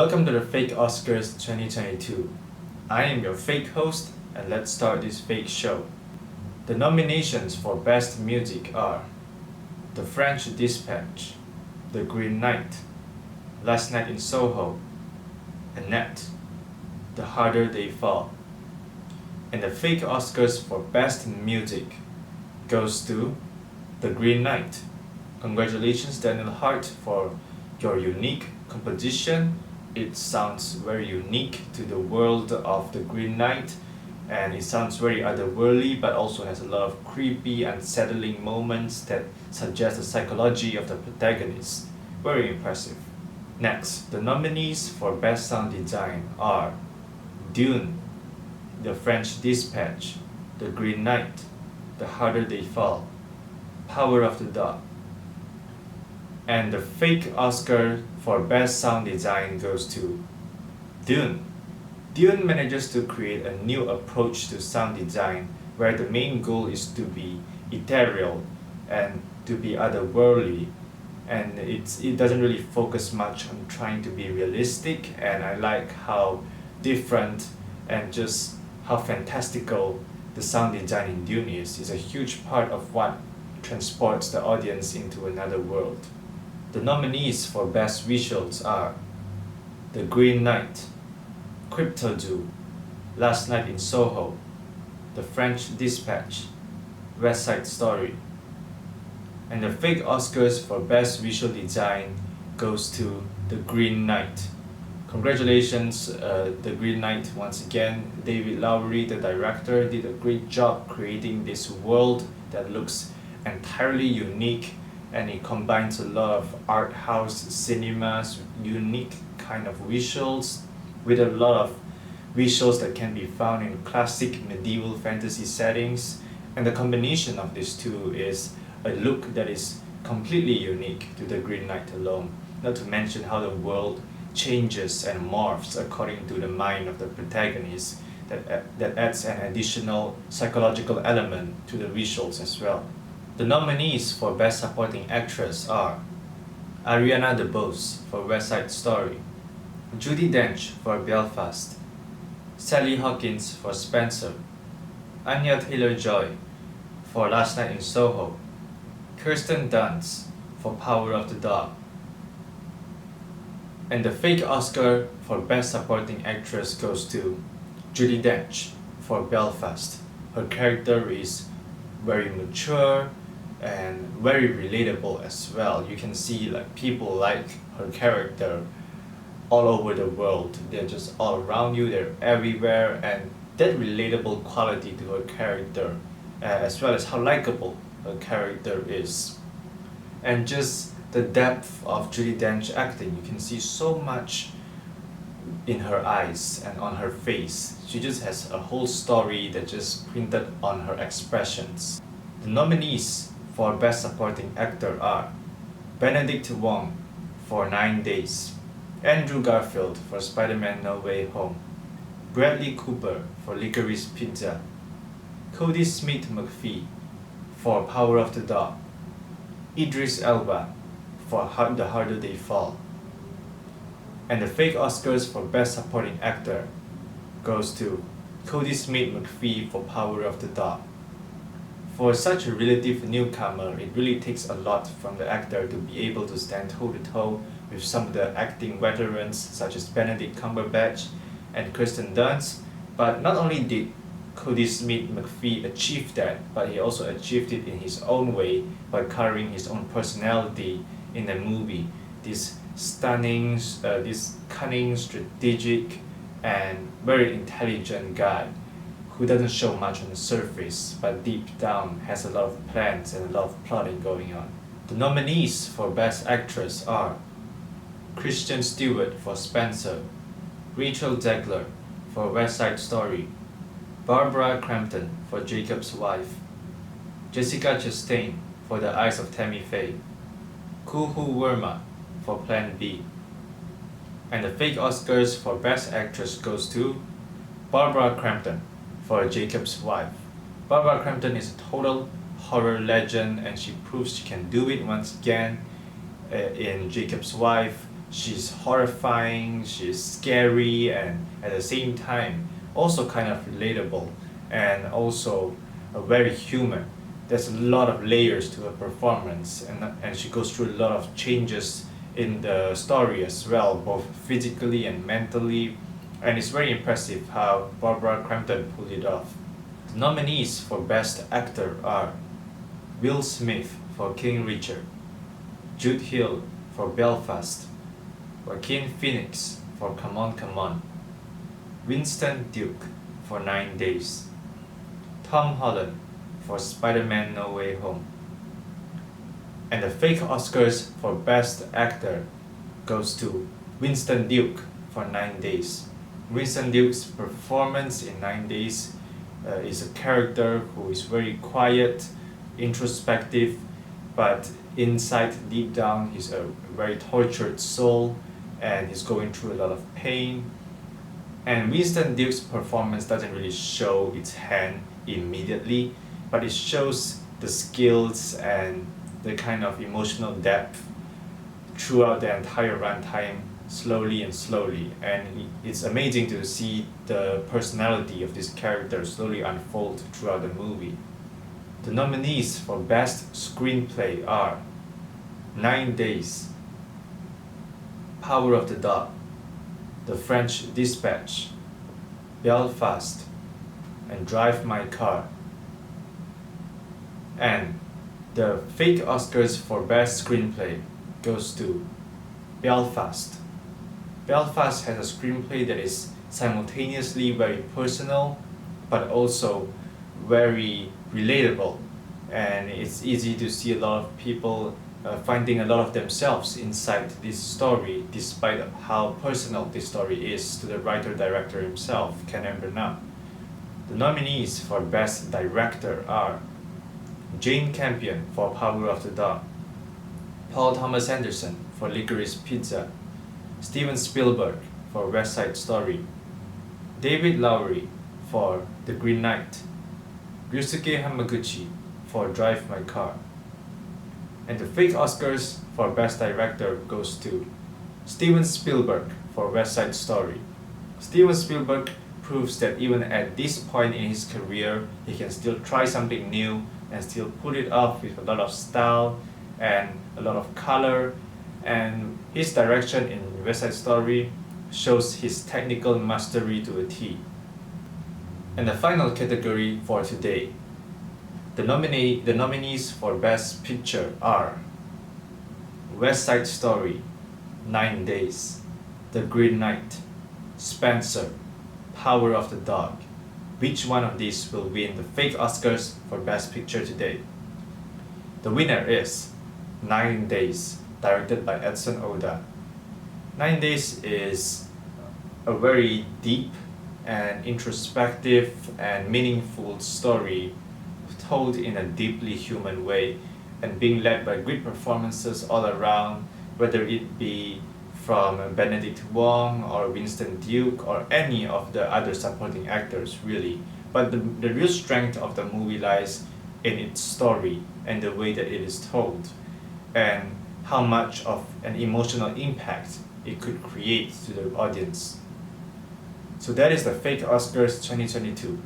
Welcome to the Fake Oscars 2022. I am your fake host, and let's start this fake show. The nominations for Best Music are The French Dispatch, The Green Knight, Last Night in Soho, Annette, The Harder They Fall. And the fake Oscars for Best Music goes to The Green Knight. Congratulations, Daniel Hart, for your unique composition. It sounds very unique to the world of The Green Knight, and it sounds very otherworldly, but also has a lot of creepy, unsettling moments that suggest the psychology of the protagonist. Very impressive. Next, the nominees for Best Sound Design are Dune, The French Dispatch, The Green Knight, The Harder They Fall, Power of the Dog. And the fake Oscar for Best Sound Design goes to Dune. Dune manages to create a new approach to sound design where the main goal is to be ethereal and to be otherworldly, and it doesn't really focus much on trying to be realistic, and I like how different and just how fantastical the sound design in Dune is. It's a huge part of what transports the audience into another world. The nominees for Best Visuals are The Green Knight, Crypto Zoo, Last Night in Soho, The French Dispatch, West Side Story. And the fake Oscars for Best Visual Design goes to The Green Knight. Congratulations, The Green Knight once again. David Lowery, the director, did a great job creating this world that looks entirely unique, and it combines a lot of art house cinemas, unique kind of visuals with a lot of visuals that can be found in classic medieval fantasy settings, and the combination of these two is a look that is completely unique to The Green Knight alone, not to mention how the world changes and morphs according to the mind of the protagonist that adds an additional psychological element to the visuals as well. The nominees for Best Supporting Actress are Ariana DeBose for West Side Story, Judi Dench for Belfast, Sally Hawkins for Spencer, Anya Taylor-Joy for Last Night in Soho, Kirsten Dunst for Power of the Dog. And the fake Oscar for Best Supporting Actress goes to Judi Dench for Belfast. Her character is very mature and very relatable as well. You can see like people like her character all over the world. They're just all around you, they're everywhere, and that relatable quality to her character, as well as how likable her character is. And just the depth of Judi Dench acting, you can see so much in her eyes and on her face. She just has a whole story that just printed on her expressions. The nominees for Best Supporting Actor are Benedict Wong for 9 Days, Andrew Garfield for Spider-Man No Way Home, Bradley Cooper for Licorice Pizza, Cody Smith-McPhee for Power of the Dog, Idris Elba for The Harder They Fall. And the fake Oscars for Best Supporting Actor goes to Cody Smith-McPhee for Power of the Dog. For such a relative newcomer, it really takes a lot from the actor to be able to stand toe-to-toe with some of the acting veterans such as Benedict Cumberbatch and Kirsten Dunst. But not only did Cody Smith-McPhee achieve that, but he also achieved it in his own way by carrying his own personality in the movie. This stunning, this cunning, strategic, and very intelligent guy who doesn't show much on the surface, but deep down has a lot of plans and a lot of plotting going on. The nominees for Best Actress are Kristen Stewart for Spencer, Rachel Zegler for West Side Story, Barbara Crampton for Jacob's Wife, Jessica Chastain for The Eyes of Tammy Faye, Kuhu Verma for Plan B. And the fake Oscars for Best Actress goes to Barbara Crampton for Jacob's Wife. Barbara Crampton is a total horror legend, and she proves she can do it once again in Jacob's Wife. She's horrifying, she's scary, and at the same time also kind of relatable and also very human. There's a lot of layers to her performance, and she goes through a lot of changes in the story as well, both physically and mentally, and it's very impressive how Barbara Crampton pulled it off. The nominees for Best Actor are Will Smith for King Richard, Jude Hill for Belfast, Joaquin Phoenix for Come On Come On, Winston Duke for 9 Days, Tom Holland for Spider-Man No Way Home. And the fake Oscars for Best Actor goes to Winston Duke for 9 Days. Winston Duke's performance in 9 Days is a character who is very quiet, introspective, but inside, deep down, he's a very tortured soul and he's going through a lot of pain. And Winston Duke's performance doesn't really show its hand immediately, but it shows the skills and the kind of emotional depth throughout the entire runtime, slowly and slowly. And it's amazing to see the personality of this character slowly unfold throughout the movie. The nominees for Best Screenplay are 9 Days, Power of the Dog, The French Dispatch, Belfast, and Drive My Car. And the fake Oscars for Best Screenplay goes to Belfast. Belfast has a screenplay that is simultaneously very personal but also very relatable, and it's easy to see a lot of people finding a lot of themselves inside this story, despite of how personal this story is to the writer-director himself, Kenneth Branagh. The nominees for Best Director are Jane Campion for Power of the Dog, Paul Thomas Anderson for Licorice Pizza, Steven Spielberg for West Side Story, David Lowery for The Green Knight, Ryusuke Hamaguchi for Drive My Car. And the fake Oscars for Best Director goes to Steven Spielberg for West Side Story. Steven Spielberg proves that even at this point in his career, he can still try something new and still pull it off with a lot of style and a lot of color. And his direction in West Side Story shows his technical mastery to a T. And the final category for today, the nominees for Best Picture are West Side Story, 9 Days, The Green Knight, Spencer, Power of the Dog. Which one of these will win the fake Oscars for Best Picture today? The winner is 9 Days, directed by Edson Oda. 9 Days is a very deep and introspective and meaningful story told in a deeply human way and being led by great performances all around, whether it be from Benedict Wong or Winston Duke or any of the other supporting actors really. But the real strength of the movie lies in its story and the way that it is told and how much of an emotional impact it could create to the audience. So that is the Fake Oscars 2022.